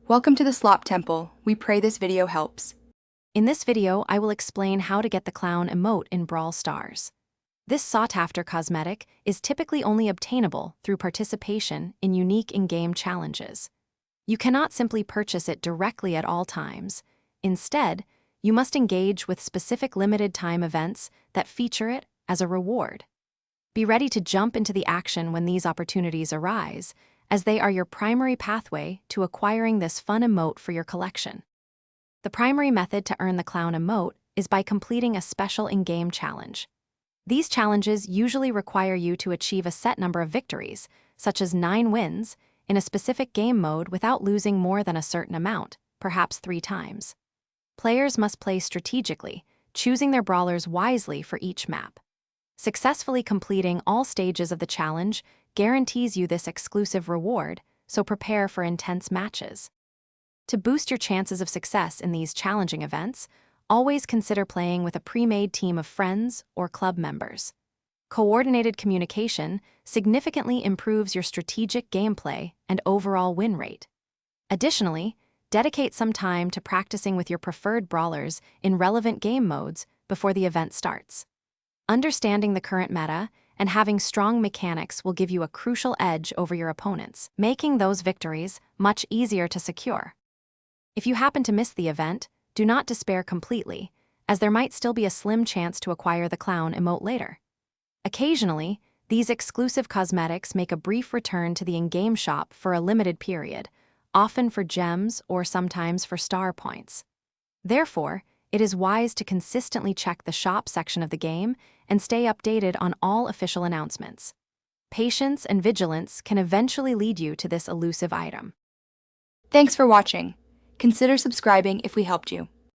Welcome to the Slop Temple. We pray this video helps. In this video, I will explain how to get the Clown Emote in Brawl Stars. This sought-after cosmetic is typically only obtainable through participation in unique in-game challenges. You cannot simply purchase it directly at all times. Instead, you must engage with specific limited-time events that feature it as a reward. Be ready to jump into the action when these opportunities arise, as they are your primary pathway to acquiring this fun emote for your collection. The primary method to earn the Clown Emote is by completing a special in-game challenge. These challenges usually require you to achieve a set number of victories, such as 9 wins, in a specific game mode without losing more than a certain amount, perhaps 3 times. Players must play strategically, choosing their brawlers wisely for each map. Successfully completing all stages of the challenge guarantees you this exclusive reward, so prepare for intense matches. To boost your chances of success in these challenging events, always consider playing with a pre-made team of friends or club members. Coordinated communication significantly improves your strategic gameplay and overall win rate. Additionally, dedicate some time to practicing with your preferred brawlers in relevant game modes before the event starts. Understanding the current meta and having strong mechanics will give you a crucial edge over your opponents, making those victories much easier to secure. If you happen to miss the event, do not despair completely, as there might still be a slim chance to acquire the Clown Emote later. Occasionally, these exclusive cosmetics make a brief return to the in-game shop for a limited period, often for gems or sometimes for star points. Therefore, it is wise to consistently check the shop section of the game and stay updated on all official announcements. Patience and vigilance can eventually lead you to this elusive item. Thanks for watching. Consider subscribing if we helped you.